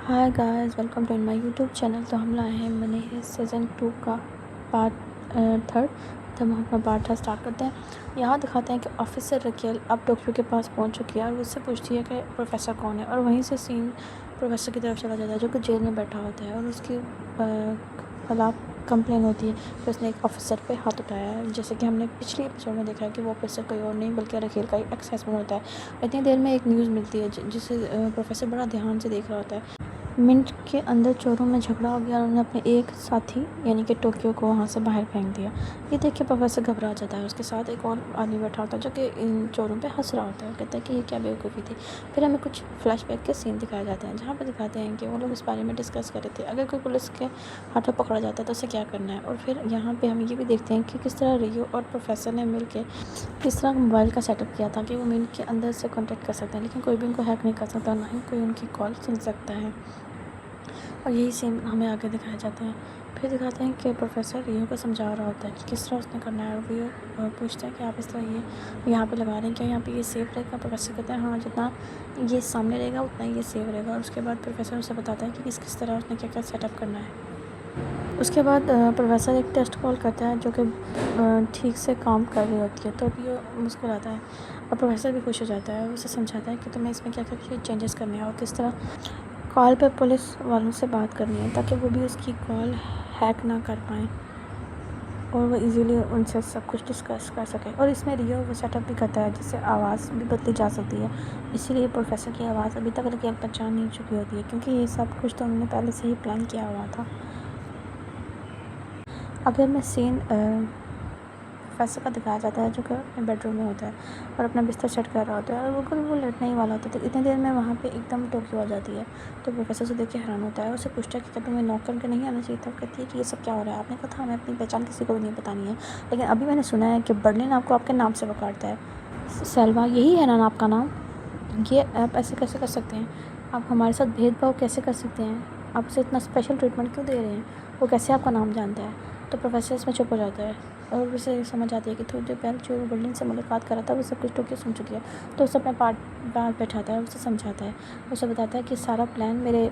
Hi guys, welcome to my YouTube channel. तो हम लाए हैं मनी हेस्ट सीज़न 2 का पार्ट थर्ड। तो हम अपना पार्ट थर्ड स्टार्ट करते हैं। यहाँ दिखाते हैं कि ऑफिसर रकेल अब टोक्यो के पास पहुँच चुकी है और उससे पूछती है कि प्रोफेसर कौन है, और वहीं से सीन प्रोफेसर की तरफ चला जाता है जो कि जेल में बैठा होता है और उसके खिलाफ कंप्लेन होती है कि उसने एक ऑफिसर पे हाथ उठाया है। जैसे कि हमने पिछले एपिसोड में देखा है कि वो ऑफिसर कोई और नहीं बल्कि रकेल का ही एक्स हस्बैंड होता है। इतनी देर में एक न्यूज़ मिलती है जिसे प्रोफेसर बड़ा ध्यान से देख रहा होता है। मिनट के अंदर चोरों में झगड़ा हो गया और उन्होंने अपने एक साथी यानी कि टोक्यो को वहाँ से बाहर फेंक दिया। ये देख के प्रोफेसर घबरा जाता है। उसके साथ एक और आदमी बैठा होता है जो कि इन चोरों पे हंस रहा होता है। कहता है कि ये क्या बेवकूफ़ी थी। फिर हमें कुछ फ्लैशबैक के सीन दिखाए जाते हैं जहाँ पर दिखाते हैं कि वो लोग इस बारे में डिस्कस कर रहे थे अगर कोई पुलिस के हाथों पकड़ा जाता है तो उसे क्या करना है। और फिर यहाँ पर हम ये भी देखते हैं कि किस तरह रियो और प्रोफेसर ने मिल के किस तरह मोबाइल का सेटअप किया था कि वो मिनट के अंदर से कॉन्टेक्ट कर सकते हैं, लेकिन कोई भी उनको हैक नहीं कर सकता, ना ही कोई उनकी कॉल सुन सकता है। और यही सीन हमें आगे दिखाए जाते हैं। फिर दिखाते हैं कि प्रोफेसर रियो को समझा रहा होता है कि किस तरह उसने करना है। और रियो पूछता है कि आप इस तरह ये यहाँ पे लगा रहे हैं, क्या यहाँ पे ये सेफ रहेगा। प्रोफेसर कहता है हाँ, जितना ये सामने रहेगा उतना ही ये सेफ रहेगा। और उसके बाद प्रोफेसर उसे बताता है कि किस किस तरह उसने क्या क्या सेटअप करना है। उसके बाद प्रोफेसर एक टेस्ट कॉल करता है जो कि ठीक से काम कर रही होती है। तो रियो मुस्कुराता है और प्रोफेसर भी खुश हो जाता है। उसे समझाता है कि तुम्हें इसमें क्या क्या चेंजेस करने हैं और किस तरह कॉल पे पुलिस वालों से बात करनी है ताकि वो भी उसकी कॉल हैक ना कर पाएँ और वो इजीली उनसे सब कुछ डिस्कस कर सके। और इसमें रियो वो सेटअप भी करता है जिससे आवाज़ भी बदली जा सकती है। इसीलिए प्रोफेसर की आवाज़ अभी तक रकेल पहचान नहीं चुकी होती है क्योंकि ये सब कुछ तो उन्होंने पहले से ही प्लान किया हुआ था। अगर मैं सीन प्रोफेसर का दिखाया जाता है जो कि अपने बेडरूम में होता है और अपना बिस्तर सेट कर रहा होता है और बिल्कुल वो लेटने ही वाला होता है। तो इतनी देर में वहाँ पे एकदम टोक्यो आ जाती है। तो प्रोफेसर से देख के हैरान होता है और उससे पूछता है कि क्या तुम्हें नॉक करके नहीं आना चाहिए था। कहती है कि ये सब क्या हो रहा है, आपने कहा था हमें अपनी पहचान किसी को भी नहीं बतानी है, लेकिन अभी मैंने सुना है कि बर्लिन आपको आपके नाम से पुकारता है। सेल्वा यही है ना आपका नाम? ये आप ऐसे कैसे कर सकते हैं? आप हमारे साथ भेदभाव कैसे कर सकते हैं? आप उसे इतना स्पेशल ट्रीटमेंट क्यों दे रहे हैं? वो कैसे आपका नाम जानता है? तो प्रोफेसर इसमें चुप हो जाता है और उसे समझ आती है कि थोड़ी देर पहले जो बिल्डिंग से मुलाकात कर रहा था वो सब कुछ टोक्यो सुन चुकी है। तो उसे अपने पास बैठाता है, उसे समझाता है, उसे बताता है कि सारा प्लान मेरे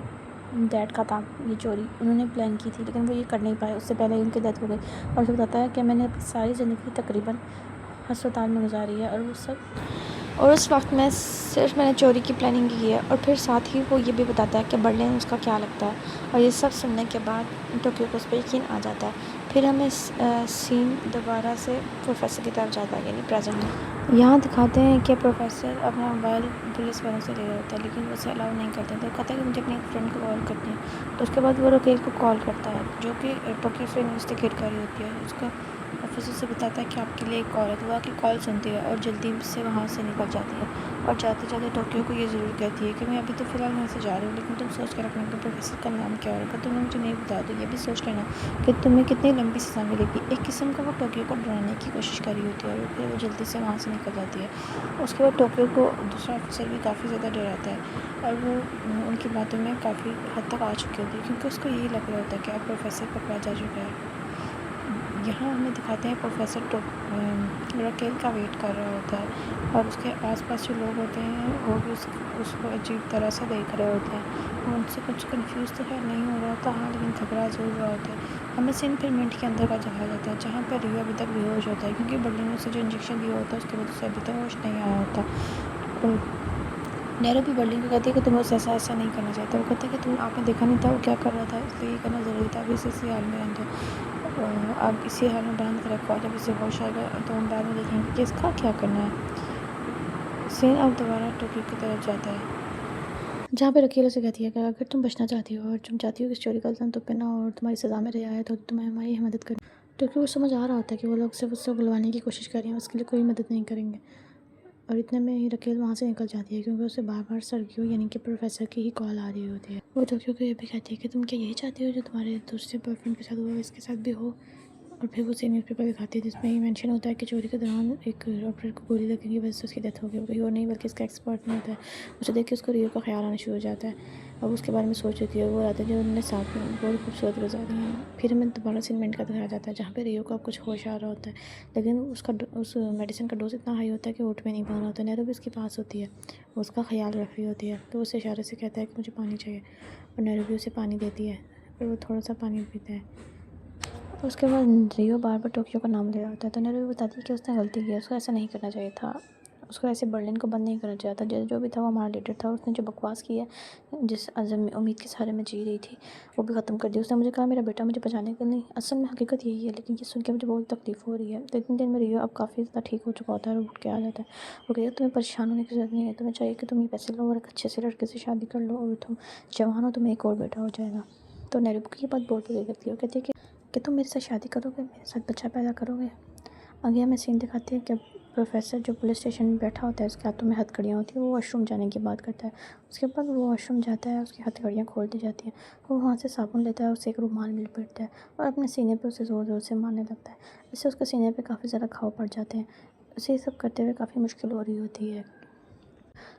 डैड का था। ये चोरी उन्होंने प्लान की थी लेकिन वो ये कर नहीं पाए, उससे पहले उनकी डेथ हो गई। और उसे बताता है कि मैंने अपनी सारी ज़िंदगी तकरीबन अस्पताल में गुजारी है और उस वक्त में सिर्फ मैंने चोरी की प्लानिंग की है। और फिर साथ ही वो ये भी बताता है कि बर्लिन उसका क्या लगता है। और ये सब सुनने के बाद टोक्यो को उस पर यकीन आ जाता है। फिर हमें सीन दोबारा से प्रोफेसर की तरफ जाता है यानी प्रेजेंट में। यहाँ दिखाते हैं कि प्रोफेसर अपना मोबाइल पुलिस वालों से ले रहा होता है लेकिन वो उसे अलाउ नहीं करते। तो कहता है कि मुझे अपनी फ्रेंड को कॉल करनी है। तो उसके बाद वो रकेल को कॉल करता है जो कि टोक्यो से इन्वेस्टिगेट कर रही होती है। उसका ऑफिसर से बताता है कि आपके लिए एक कॉल है। तो वह की कॉल सुनती है और जल्दी से वहाँ से निकल जाती है। और जाते जाते टोक्यो को ये ज़रूर कहती है कि मैं अभी तो फ़िलहाल यहाँ से जा रही हूँ, लेकिन तुम सोच के रखना कि प्रोफेसर का नाम क्या होगा। तुमने मुझे नहीं बताया तो ये भी सोच लेना कि तुम्हें कितनी लंबी सज़ा मिलेगी। एक किस्म का वो टोक्यो को डराने की कोशिश कर रही होती है और फिर वो जल्दी से वहाँ से निकल जाती है। उसके बाद टोक्यो को दूसरा ऑफिसर भी काफ़ी ज़्यादा डराता है और वो उनकी बातों में काफ़ी हद तक आ चुकी होती है क्योंकि उसको यही लग रहा होता है कि अब प्रोफेसर पकड़ा जा चुका है। यहाँ हमें दिखाते हैं प्रोफेसर रकेल का वेट कर रहा होता है और उसके आसपास जो लोग होते हैं वो भी उसको अजीब तरह से देख रहे होते हैं। वो उनसे कुछ कंफ्यूज तो खैर नहीं हो रहा होता, हाँ, लेकिन घबरा ज़रूर रहा होता है। हमें सीन फिर मिनट के अंदर का दिखाया जाता है जहाँ पर रियो अभी तक बेहोश होता है क्योंकि बर्लिन ने उसे जो इंजेक्शन दिया होता है उसके बाद उसे अभी तक होश नहीं आया होता। और नैरो भी बर्लिन को कहती है कि तुम्हें उसे ऐसा नहीं करना चाहिए था। वो कहता है कि आपने देखा नहीं था वो क्या कर रहा था, इसलिए ये करना ज़रूरी था। अभी इसी हाल में रहने दो, अब इसी हाल में बंद कर रखा। जब इसे होश आएगा तो हम बाद में देखेंगे कि इसका क्या करना है। सीन अब दोबारा टोक्यो की तरफ जाता है जहाँ पे रकीला से कहती है कि अगर तुम बचना चाहती हो और तुम चाहती हो कि इस चोरी का इल्ज़ाम तुम पे ना हो और तुम्हारी सज़ा में रिहा है तो तुम्हें हमारी मदद करनी। टोक्यो को समझ आ रहा होता है कि वो लोग सिर्फ उससे बुलवाने की कोशिश कर रहे हैं, उसके लिए कोई मदद नहीं करेंगे। और इतने में ही रकेल वहाँ से निकल जाती है क्योंकि उसे बार बार सरगियो यानी कि प्रोफेसर की ही कॉल आ रही होती है। वो टोक्यो को ये भी कहती है कि तुम क्या यही चाहती हो जो तुम्हारे दूसरे बॉयफ्रेंड के साथ हुआ इसके साथ भी हो। और फिर वो न्यूज़पेपर दिखाती है जिसमें ही मेंशन होता है कि चोरी के दौरान एक डॉक्टर को गोली लगने की वजह से उसकी डेथ हो गई। वो कहीं और नहीं बल्कि इसका एक्सपर्ट नहीं होता है। उसे देख के उसको रियो का ख्याल आना शुरू हो जाता है। अब उसके बारे में सोच रही थी और वो रातें जो उन्होंने साथ में बहुत खूबसूरत गुजारी हैं। फिर हमें दोबारा से मिनट का दिखाया जाता है जहाँ पे रियो को अब कुछ होश आ रहा होता है, लेकिन उस मेडिसिन का डोज इतना हाई होता है कि उठ में नहीं पा रहा होता। नैरो भी उसके पास होती है, वो उसका ख्याल रख रही होती है, तो उसे इशारे से कहता है कि मुझे पानी चाहिए, और नैरो भी उसे पानी देती है। फिर वो थोड़ा सा पानी पीता है। उसके बाद रियो बार बार टोक्यो का नाम ले रहा होता है, तो नैरो भी बताती है कि उसने गलती की है, उसको ऐसा नहीं करना चाहिए था, उसको ऐसे बर्लिन को बंद नहीं करना चाहिए था। जो भी था वो हमारा लीडर था, उसने जो बकवास की है, जिस अज़म उम्मीद के सहारे में जी रही थी, वो भी ख़त्म कर दी। उसने मुझे कहा मेरा बेटा मुझे बचाने के लिए, असल में हकीकत यही है, लेकिन ये सुन के मुझे बहुत तकलीफ़ हो रही है। तो इतनी देर में रियो अब काफ़ी ज़्यादा ठीक हो चुका होता है और उठ के आ जाता है। वो कहता है तुम्हें परेशान होने की ज़रूरत नहीं है, तुम्हें चाहिए कि तुम ये पैसे लो और एक अच्छे से लड़के से शादी कर लो, और तुम जवान हो, तुम्हें एक और बेटा हो जाएगा। तो नैरो की ये बात बहुत बुरी लगती है। वो कहती है कि तुम मेरे साथ शादी करोगे, मेरे साथ बच्चा पैदा करोगे। आगे हमें सीन दिखाती है कि प्रोफेसर जो पुलिस स्टेशन में बैठा होता है, उसके हाथों में हथकड़ियाँ होती हैं, वो वॉशरूम जाने की बात करता है। उसके बाद वो वॉशरूम जाता है, उसकी हथकड़ियाँ खोल दी जाती हैं, वो वहाँ से साबुन लेता है, उसे एक रुमाल में लपेटता है और अपने सीने पे उसे ज़ोर ज़ोर से मारने लगता है। इससे उसके सीने पे काफ़ी ज़्यादा घाव पड़ जाते हैं। उसे ये सब करते हुए काफ़ी मुश्किल हो रही होती है,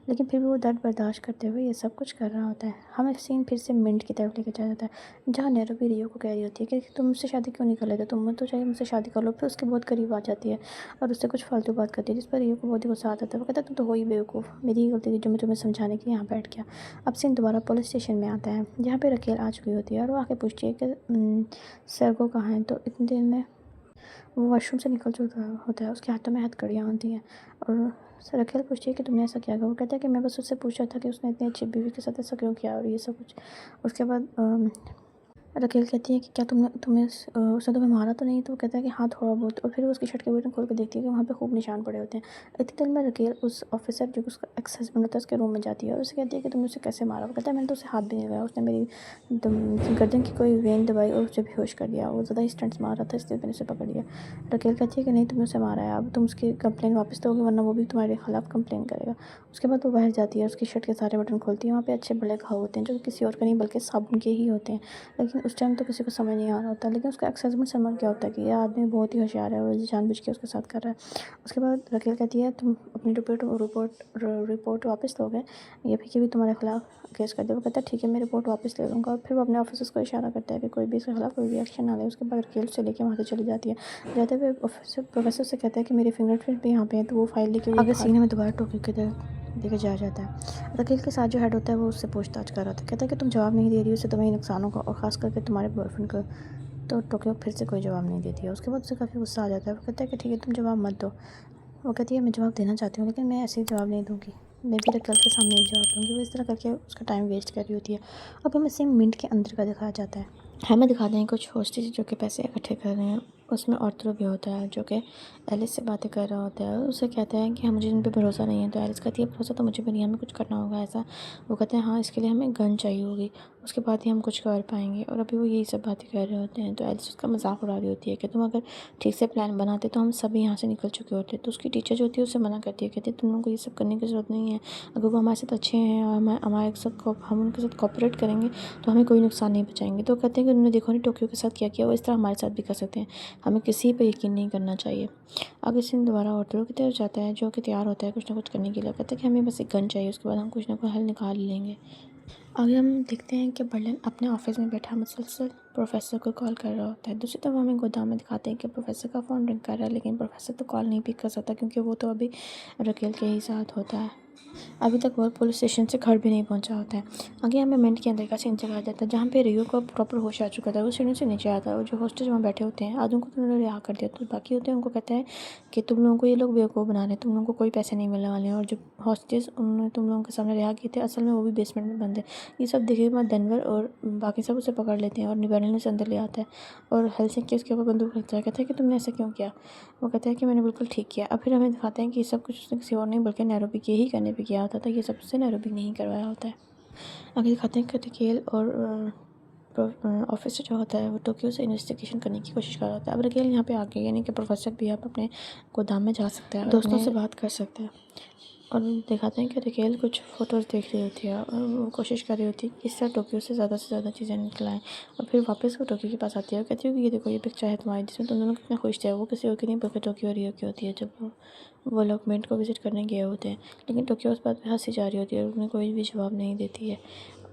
लेकिन फिर भी वो दर्द बर्दाश्त करते हुए ये सब कुछ कर रहा होता है। हमें सीन फिर से मिंट की तरफ लेके जाया जाता है, जहाँ नैरो भी रियो को कह रही होती है कि तुम मुझसे शादी क्यों नहीं कर लेते, तुम्हें तो चाहिए मुझसे शादी कर लो। फिर उसके बहुत करीब आ जाती है और उससे कुछ फालतू बात करती है, जिस पर रियो को बहुत ही गुस्सा आता है। वो कहता है तुम तो हो ही बेवकूफ़, मेरी ही गलती थी जो मैं तुम्हें समझाने के लिए यहाँ बैठ गया। अब सीन दोबारा पुलिस स्टेशन में आता है, जहाँ पर रकेल आ चुकी होती है और वो आके पूछती है कि सरगो कहाँ है। तो इतनी देर में वो वॉशरूम से निकल चुका होता है, उसके हाथों में हथकड़ियाँ होती हैं और रखेल पूछती है कि तुमने ऐसा क्या किया। वो कहता है कि मैं बस उससे पूछा था कि उसने इतनी अच्छी बीवी के साथ ऐसा क्यों किया और ये सब कुछ। उसके बाद रकेल कहती है कि क्या उसने तुम्हें मारा तो नहीं। तो वो कहता है कि हाँ थोड़ा बहुत, और फिर वो उसकी शर्ट के बटन खोल के देखती है कि वहाँ पे खूब निशान पड़े होते हैं। इतनी देर में रकेल उस ऑफिसर जो उसका एक्स हस्बैंड होता है उसके रूम में जाती है और उसे कहती है कि तुमने उसे कैसे मारा। वो कहता है मैंने तो उसे हाथ भी नहीं लगाया, उसने मेरी गर्दन की कोई वेन दबाई और उसे बेहोश कर दिया, वो ज़्यादा ही स्टंट्स मार रहा था इसलिए मैंने उसे पकड़ लिया। रकेल कहती है कि नहीं तुमने उसे मारा है, अब तुम उसकी कंप्लेन वापस दोगे वरना वो भी तुम्हारे खिलाफ कंप्लेन करेगा। उसके बाद वो बाहर जाती है, उसकी शर्ट के सारे बटन खोलती है, वहाँ पे अच्छे बड़े घाव होते हैं जो किसी और का नहीं बल्कि साबुन के ही होते हैं। लेकिन उस टाइम तो किसी को समझ नहीं आ रहा होता, लेकिन उसका एक्स हस्बैंड समझ गया होता है कि ये आदमी बहुत ही होशियार है और ये जानबूझ के उसके साथ कर रहा है। उसके बाद रकेल कहती है तुम अपनी रिपोर्ट वापस लोगे या फिर कि भी तुम्हारे खिलाफ केस कर दे। वो कहता है ठीक है मैं रिपोर्ट वापस ले लूँगा, और फिर वो अपने ऑफिसर्स को इशारा करता है कि कोई भी इसके खिलाफ कोई भी एक्शन ना ले। उसके बाद रकेल से लेके वहाँ से चली जाती है। जाते हुए प्रोफेसर से कहता है कि मेरे फिंगरप्रिंट भी यहाँ पे हैं, तो वो फाइल लेके अगर सीने में दोबारा टोक्यो की तरफ लेके जाया जाता है। रकेल के साथ जो हेड होता है वो उससे पूछताछ कर रहा था, कहता है कि तुम जवाब नहीं दे रही हो, उससे तुम्हें नुकसान होगा और ख़ास करके तुम्हारे बॉयफ्रेंड को। तो टोक्यो फिर से कोई जवाब नहीं देती है। उसके बाद उसे काफ़ी गुस्सा आ जाता है, वो कहता है कि ठीक है तुम जवाब मत दो। वो कहती है मैं जवाब देना चाहती हूँ लेकिन मैं ऐसे ही जवाब नहीं दूँगी, मैं भी रकेल के सामने ही जवाब दूँगी। वो इस तरह करके उसका टाइम वेस्ट कर रही होती है। अब हमें सेम मिनट के अंदर का दिखाया जाता है, हमें दिखाते हैं कुछ होस्टेज जो कि पैसे इकट्ठे कर रहे हैं। उसमें ऑर्थरो भी होता है जो कि एलिस से बातें कर रहा होता है और उसे कहता है कि हाँ मुझे इन पे भरोसा नहीं है। तो एलिस कहती है भरोसा तो मुझे भी नहीं है, हमें कुछ करना होगा ऐसा। वो कहते हैं हाँ इसके लिए हमें गन चाहिए होगी, उसके बाद ही हम कुछ कर पाएंगे। और अभी वो यही सब बातें कर रहे होते हैं, तो एलिस उसका मजाक उड़ा रही होती है कि तुम अगर ठीक से प्लान बनाते तो हम सभी यहाँ से निकल चुके होते। तो उसकी टीचर जो होती है उसे मना करती है, कहती है तुम लोगों को ये सब करने की ज़रूरत नहीं है, अगर वो हमारे साथ अच्छे हैं और हमारे साथ हम उनके साथ कॉपरेट करेंगे तो हमें कोई नुकसान नहीं पहुँचाएंगे। तो कहते हैं कि उन्होंने देखो नहीं टोक्यो के साथ क्या किया, वो इस तरह हमारे साथ भी कर सकते हैं, हमें किसी पर यकीन नहीं करना चाहिए। आगे सीन दोबारा ऑर्थो की तरफ जाता है जो कि तैयार होता है कुछ ना कुछ करने के लिए। कहता है कि हमें बस एक गन चाहिए, उसके बाद हम कुछ ना कुछ हल निकाल लेंगे। आगे हम देखते हैं कि बर्लिन अपने ऑफिस में बैठा मुसलसल प्रोफेसर को कॉल कर रहा होता है। दूसरी तरफ हमें गोदाम में दिखाते हैं कि प्रोफेसर का फ़ोन रिंग कर रहा है, लेकिन प्रोफेसर तो कॉल नहीं पिक कर सकता क्योंकि वो तो अभी रकेल के ही साथ होता है। अभी तक वो पुलिस स्टेशन से घर भी नहीं पहुंचा होता है। आगे हमें मिनट के अंदर का सीन दिखाया जाता है जहाँ पे रियो को प्रॉपर होश आ चुका था। वो सीढ़ियों से नीचे आता है और जो हॉस्टेज वहाँ बैठे होते हैं आधों को तो उन्होंने रिहा कर दिया, तो बाकी होते हैं उनको कहता है कि तुम लोगों को ये लोग बेवकूफ़ बना रहे हैं, तुम लोगों को कोई पैसे नहीं मिलने वाले हैं। और जो हॉस्टेज उन्होंने तुम लोगों के सामने रिहा किए थे असल में वो भी बेसमेंट में बंद है। ये सब देखे के बाद डेनवर और बाकी सब उसे पकड़ लेते हैं और बर्लिन उसे अंदर ले आता है और हेलसिंकी उसके ऊपर बंदूक रखता है। कहता है कि तुमने ऐसा क्यों किया। वो कहता है कि मैंने बिल्कुल ठीक किया। अब फिर हमें दिखाते हैं कि ये सब कुछ उसने किसी और नहीं बल्कि नैरोबी के ही करने पे किया होता था, ये सब उससे नैरोबी नहीं करवाया होता है। आगे दिखाते हैं कि रकेल और ऑफिसर जो होता है वो टोक्यो से इन्वेस्टिगेशन करने की कोशिश कर रहा होता है। अब रकेल यहाँ पे आ गई, यानी कि प्रोफेसर भी आप अपने गोदाम में जा सकते हैं, दोस्तों से बात कर सकते हैं। और दिखाते हैं कि रकेल कुछ फ़ोटोज़ देख रही होती है और वो कोशिश कर रही होती है कि इससे टोक्यो से ज़्यादा चीज़ें निकलाएँ। और फिर वापस वो टोक्यो के पास आती है और कहती है कि ये देखो ये पिक्चर है तुम्हारी जिसमें तुम दोनों कितने खुश थे। वो किसी और की नहीं बल्कि टोक्यो और रियो की होती है जब वो लोग मिंट को विज़िट करने गए होते हैं। लेकिन टोक्यो उस बात पर हंसी जा रही होती है और उन्हें कोई भी जवाब नहीं देती है।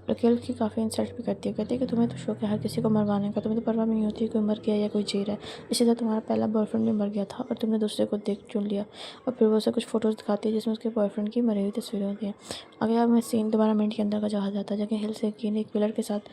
रकेल की काफ़ी इंसल्ट भी करती है, कहती है कि तुम्हें तो शौक है हर किसी को मरवाने का, तुम्हें तो परवाह नहीं होती कोई मर गया या कोई जी रहा है। इसी तरह तुम्हारा पहला बॉयफ्रेंड भी मर गया था और तुमने दूसरे को देख चुन लिया। और फिर वो उसे कुछ फ़ोटोज़ दिखाती है जिसमें उसके बॉयफ्रेंड की मरी हुई तस्वीरें होती हैं। अगला में सीन दोबारा मिनट के अंदर का जहाँ जाता है, जगह हिल से की एक पिलर के साथ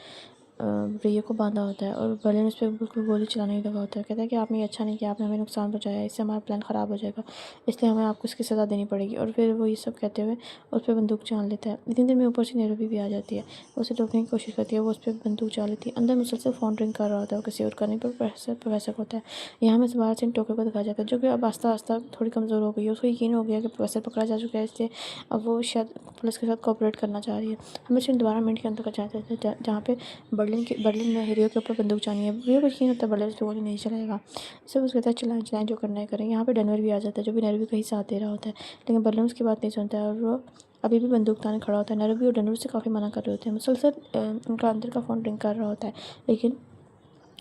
रियो को बांधा होता है और बर्लिन उस पर बिल्कुल गोली चलाने ही लगा होता है। कहता है कि आपने ये अच्छा नहीं किया, आपने हमें नुकसान पहुंचाया, इससे हमारा प्लान ख़राब हो जाएगा, इसलिए हमें आपको इसकी सज़ा देनी पड़ेगी। और फिर वो ये सब कहते हुए उस पर बंदूक चाल लेता है। इतनी देर में ऊपर से नैरोबी भी आ जाती है, वो उसे रोकने की कोशिश करती है, वो उस पर बंदूक चाल लेती है। अंदर मुसलसल फ़ोन रिंग कर रहा होता है, किसी और करने पर प्रोफेसर होता है। यहाँ में दोबारा से टोक्यो को दिखाया जाता है, जो कि अब आस्ता आस्ता थोड़ी कमज़ोर हो गई है। उसको यकीन हो गया कि प्रोफेसर पकड़ा जा चुका है, इसलिए अब वो शायद पुलिस के साथ कोऑपरेट करना चाह रही है। हमें सिर्फ दोबारा मिनट के अंदर का जाता है जहाँ पे बर्लिन में रियो के ऊपर बंदूक चानी है। रियो को यकीन होता है बर्लिन से गोली नहीं चलाएगा, सब उसके कहता है चलाएं चलाएं, जो करना है करें। यहाँ पे डेनवर भी आ जाता है, जो भी नैरोबी का ही साथ दे रहा होता है, लेकिन बर्लिन उसकी बात नहीं सुनता है और वो अभी भी बंदूक ताने खड़ा होता है। नैरोबी और डेनवर से काफ़ी मना कर रहे होते हैं, मुसलसल उनका अंदर का फ़ोन रिंग कर रहा होता है, लेकिन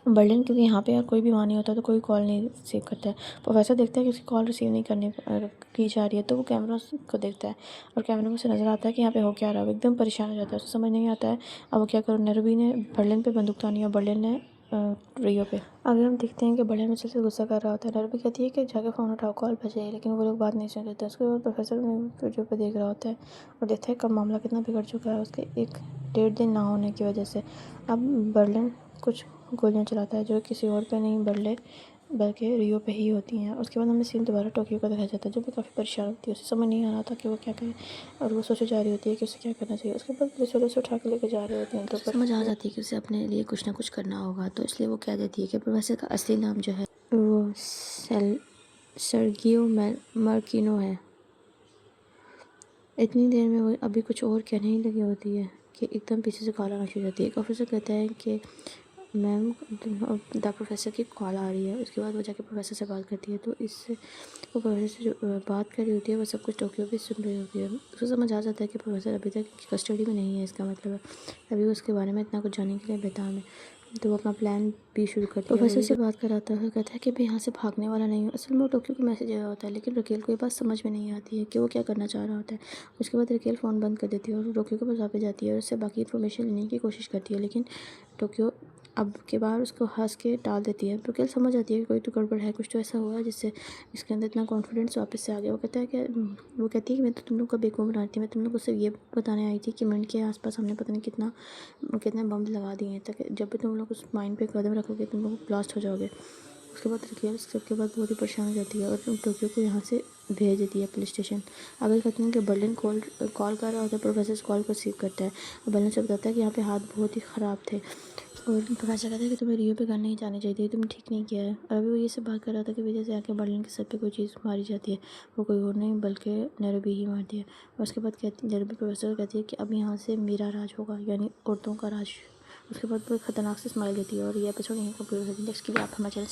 बर्लिन क्योंकि यहाँ पे कोई भी वहाँ नहीं होता तो कोई कॉल नहीं रिसीव करता है। प्रोफेसर देखता है कि उसकी कॉल रिसीव नहीं की जा रही है, तो वो कैमरा को देखता है और कैमरे में उसे नज़र आता है कि यहाँ पे हो क्या रहा है। वो एकदम परेशान हो जाता है, उसे समझ नहीं आता है अब वो क्या करो। नैरोबी ने बर्लिन पे बंदूक तानी और बर्लिन ने रियो पे। आगे हम देखते हैं कि बर्लिन मुझसे से गुस्सा कर रहा होता है। नैरोबी कहती है कि जाके फ़ोन उठाओ, कॉल बजे, लेकिन वो लोग बात नहीं सुन लेते। उसके बाद प्रोफेसर वीडियो पे देख रहा होता है और देखता है कब मामला कितना बिगड़ चुका है उसके एक 1.5 दिन ना होने की वजह से। अब बर्लिन कुछ गोलियां चलाता है जो किसी और पे नहीं बल्कि रियो पे ही होती हैं। उसके बाद हमें सीन दोबारा टोक्यो का दिखाया जाता है, जो भी काफ़ी परेशान होती है, उसे समझ नहीं आ रहा था कि वो क्या करे और वो सोचे जा रही होती है कि उसे क्या करना चाहिए। उसके बाद पुलिस वाले उसे उठा के लेके जा रहे होते हैं, तो समझ आ जाती है कि उसे अपने लिए कुछ ना कुछ करना होगा। तो इसलिए वो कह देती है कि प्रोफेसर का असली नाम जो है वो सर्गियो मार्किनो है। इतनी देर में वो अभी कुछ और कहने ही लगी होती है कि एकदम पीछे से कॉल आना शुरू हो जाती है। एक ऑफिसर कहता है कि मैम द प्रोफेसर की कॉल आ रही है। उसके बाद वो जाके प्रोफेसर से बात करती है, तो इससे वो प्रोफेसर से जो बात कर रही होती है वो सब कुछ टोक्यो भी सुन रही होती है। उसको समझ आ जाता है कि प्रोफेसर अभी तक कस्टडी में नहीं है, इसका मतलब है अभी वो उसके बारे में इतना कुछ जानने के लिए बेताब है। तो वो अपना प्लान भी शुरू करती है। प्रोफेसर से बात कराता है, कहता है कि मैं यहाँ से भागने वाला नहीं हूँ। असल में वो टोक्यो को मैसेज आया होता है, लेकिन रकेल को ये बात समझ में नहीं आती है कि वो क्या करना चाह रहा होता है। उसके बाद रकेल फ़ोन बंद कर देती है और टोक्यो के पास वापस जाती है और उससे बाकी इन्फॉर्मेशन लेने की कोशिश करती है, लेकिन टोक्यो अब के बार उसको हंस के टाल देती है। रकेल समझ आती है कि कोई तो गड़बड़ है, कुछ तो ऐसा हुआ है जिससे इसके अंदर इतना कॉन्फिडेंस वापस से आ गया। वो कहती है कि मैं तो तुम लोग का बेवकूफ़ बना रही थी, मैं तुम लोग को सिर्फ ये बताने आई थी कि मिनट के आसपास हमने पता नहीं कितने बम लगा दिए हैं, ताकि जब भी तुम लोग उस माइन पे कदम रखोगे तुम लोग ब्लास्ट हो जाओगे। उसके बाद रकेल सबके बाद बहुत ही परेशान हो जाती है और टोक्यो को यहाँ से भेज देती है पुलिस स्टेशन। आगे कहते हैं कि बर्लिन कॉल कर रहा होता है, प्रोफेसर कॉल को रिसीव करता है और बर्लिन से बताता है कि यहाँ पे हाथ बहुत ही ख़राब थे और प्रोफेसर कहता है कि तुम्हें रियो पे घर नहीं जानी चाहिए थी, तुम ठीक नहीं किया है। और अभी वो ये सब बात कर रहा था कि वजह से आके बर्लिन के सर पे कोई चीज़ मारी जाती है, वो कोई और नहीं बल्कि नैरोबी ही मारती है। और उसके बाद नैरोबी प्रोफेसर कहती है कि अब यहाँ से मेरा राज होगा, यानी औरतों का राज। उसके बाद वो खतरनाक से स्माइल देती है और ये एपिसोड यहीं कंप्लीट होती है। इसके लिए आप हमारे चैनल